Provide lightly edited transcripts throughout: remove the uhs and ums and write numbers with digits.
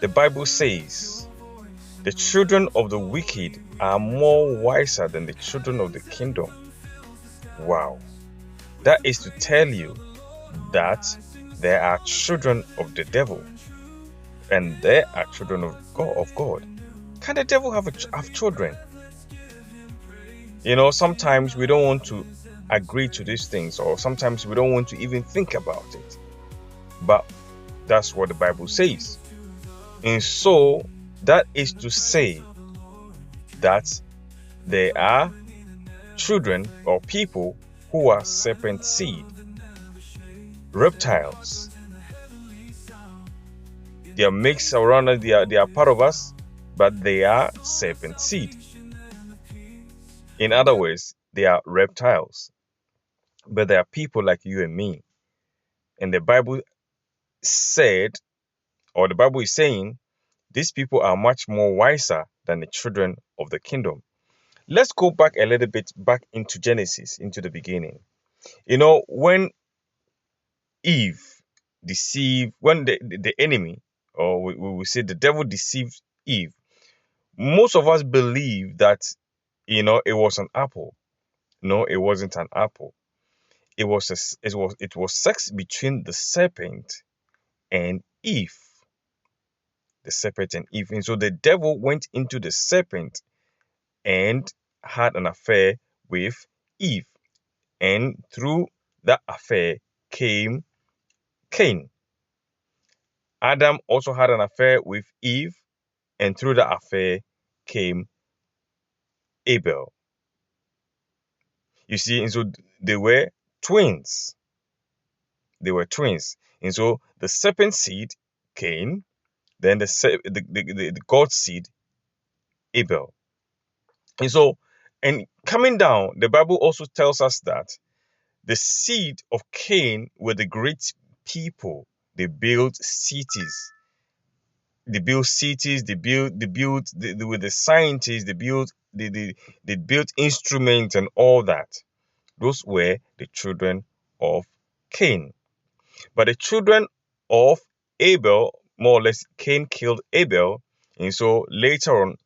The Bible says, the children of the wicked are more wiser than the children of the kingdom. Wow. That is to tell you that there are children of the devil and there are children of God. Can the devil have children? Sometimes we don't want to agree to these things, or sometimes we don't want to even think about it. But that's what the Bible says. And so that is to say that there are children or people who are serpent seed, reptiles. They are mixed around us, they are part of us, but they are serpent seed. In other words, they are reptiles. But they are people like you and me. And the Bible said, or the Bible is saying, these people are much more wiser than the children of the kingdom. Let's go back a little bit back into Genesis, into the beginning. When Eve deceived, when the enemy, or we will say the devil deceived Eve, most of us believe that, it was an apple. No, it wasn't an apple. It was sex between the serpent and Eve. The serpent and Eve. And so the devil went into the serpent and had an affair with Eve. And through that affair came Cain. Adam also had an affair with Eve, and through that affair came Abel. You see, and so they were twins. They were twins. And so the serpent seed, Cain, then the God's seed, Abel. And so, and coming down, the Bible also tells us that the seed of Cain were the great people. They built cities. They were the scientists, they built instruments and all that. Those were the children of Cain. But the children of Abel, more or less, Cain killed Abel, and so later on,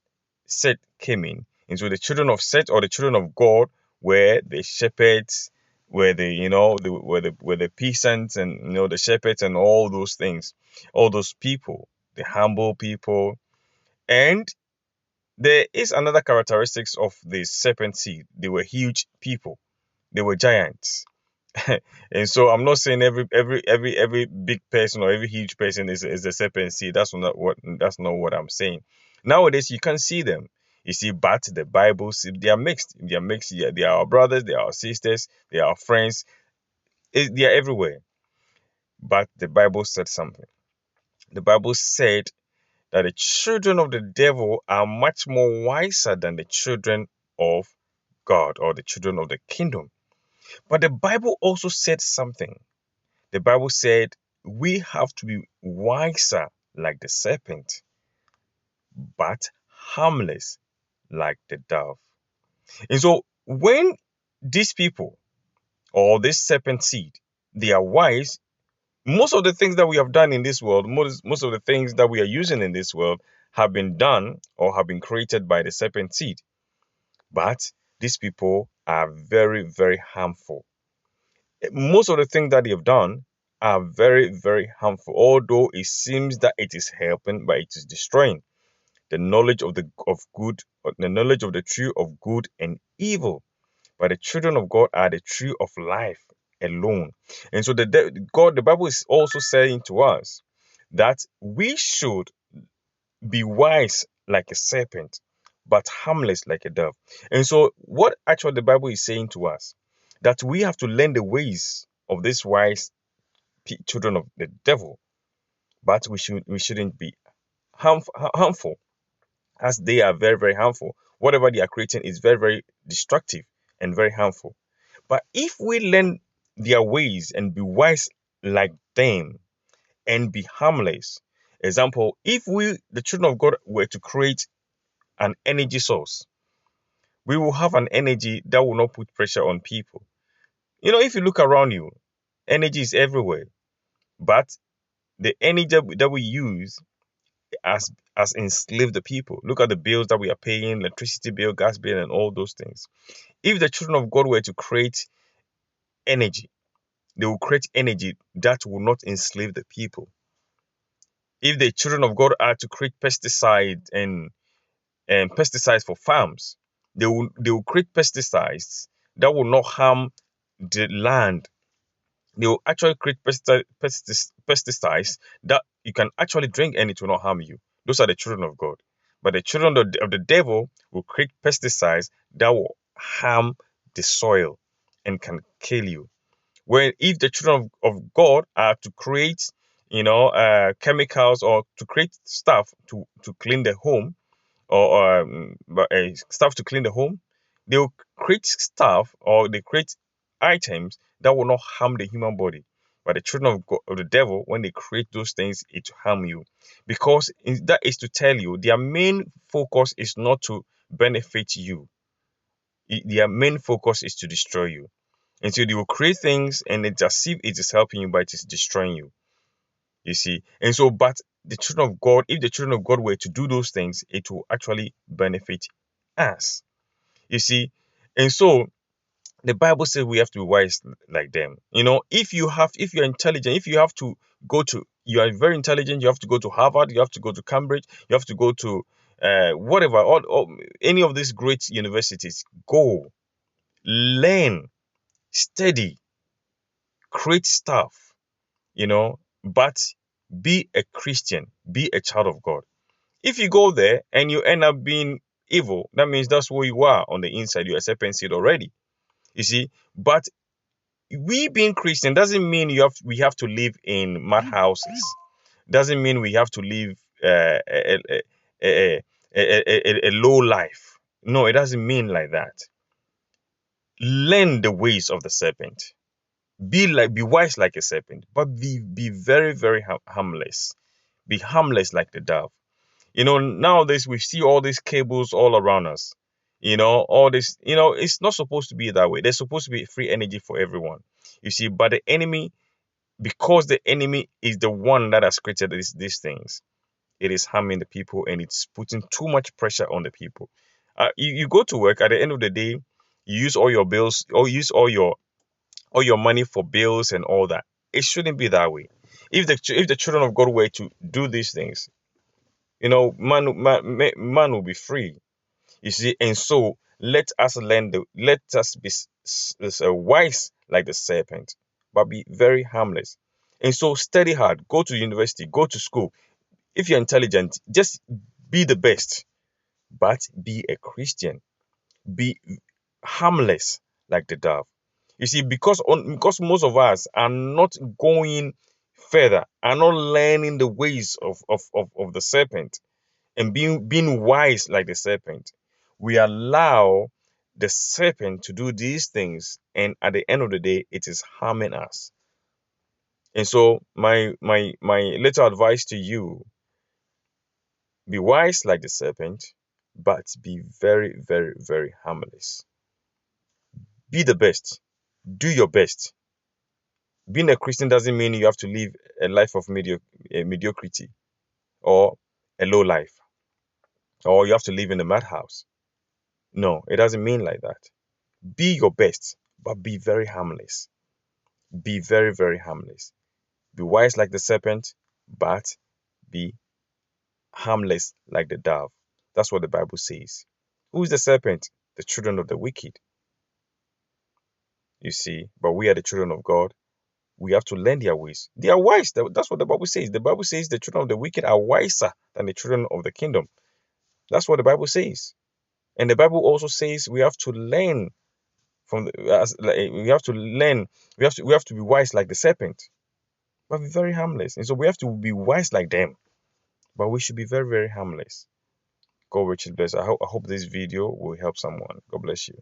Seth came in. And so the children of Seth, or the children of God, were the shepherds, were the peasants, and the shepherds and all those things, all those people, the humble people. And there is another characteristics of the serpent seed. They were huge people. They were giants. And so I'm not saying every big person or every huge person is the serpent seed. That's not what I'm saying. Nowadays you can't see them. You see, but the Bible says they are mixed. They are mixed. Yeah, they are our brothers, they are our sisters, they are our friends. They are everywhere. But the Bible said something. The Bible said that the children of the devil are much more wiser than the children of God, or the children of the kingdom. But the Bible also said something. The Bible said we have to be wiser like the serpent, but harmless like the dove. And so when these people, or this serpent seed, they are wise, most of the things that we have done in this world, most of the things that we are using in this world have been done or have been created by the serpent seed. But these people are very, very harmful. Most of the things that they have done are very, very harmful. Although it seems that it is helping, but it is destroying the knowledge the knowledge of the tree of good and evil. But the children of God are the tree of life alone. And so the Bible is also saying to us that we should be wise like a serpent, but harmless like a dove. And so what actually the Bible is saying to us, that we have to learn the ways of these wise children of the devil, but we shouldn't be harmful, as they are very, very harmful. Whatever they are creating is very, very destructive and very harmful. But if we learn their ways and be wise like them and be harmless, example, if we, the children of God, were to create an energy source, we will have an energy that will not put pressure on people. If you look around you, energy is everywhere. But the energy that we use has enslaved the people. Look at the bills that we are paying, electricity bill, gas bill, and all those things. If the children of God were to create energy, they will create energy that will not enslave the people. If the children of God are to create pesticides and pesticides for farms, they will create pesticides that will not harm the land. They will actually create pesticides that you can actually drink and it will not harm you. Those are the children of God. But the children of the devil will create pesticides that will harm the soil and can kill you. Where if the children of God are to create, chemicals or to create stuff to clean the home, or stuff to clean the home, they will create stuff or they create items that will not harm the human body. But the children of God, of the devil, when they create those things, it will harm you, because that is to tell you their main focus is not to benefit you. Their main focus is to destroy you. And so they will create things and it's as if it is helping you, but it is destroying you. You see, and so, but the children of God, if the children of God were to do those things, it will actually benefit us. You see, and so the Bible says we have to be wise like them. If you're intelligent, if you have to you are very intelligent, you have to go to Harvard, you have to go to Cambridge, you have to go to whatever, all any of these great universities. Go, learn, study, create stuff, but be a Christian, be a child of God. If you go there and you end up being evil, that means that's who you are on the inside. You're a serpent seed already. You see, but we being Christian doesn't mean we have to live in mud houses. Doesn't mean we have to live a low life. No, it doesn't mean like that. Learn the ways of the serpent. Be wise like a serpent, but be very, very harmless. Be harmless like the dove. Nowadays we see all these cables all around us. All this, it's not supposed to be that way. There's supposed to be free energy for everyone. You see, but the enemy, because the enemy is the one that has created these things, it is harming the people and it's putting too much pressure on the people. You go to work, at the end of the day, you use all your bills or use all your money for bills and all that. It shouldn't be that way. If the children of God were to do these things, man will be free. You see, and so let us be wise like the serpent, but be very harmless. And so study hard, go to university, go to school. If you're intelligent, just be the best, but be a Christian. Be harmless like the dove. You see, because most of us are not going further, are not learning the ways of the serpent and being wise like the serpent, we allow the serpent to do these things, and at the end of the day, it is harming us. And so my little advice to you: be wise like the serpent, but be very, very, very harmless. Be the best. Do your best. Being a Christian doesn't mean you have to live a life of mediocrity or a low life, or you have to live in a madhouse. No, it doesn't mean like that. Be your best, but be very harmless. Be very, very harmless. Be wise like the serpent, but be harmless like the dove. That's what the Bible says. Who is the serpent? The children of the wicked. You see, but we are the children of God. We have to learn their ways. They are wise. That's what the Bible says. The Bible says the children of the wicked are wiser than the children of the kingdom. That's what the Bible says. And the Bible also says we have to learn we have to learn. We have to be wise like the serpent, but be very harmless. And so we have to be wise like them, but we should be very, very harmless. God richly bless. I hope this video will help someone. God bless you.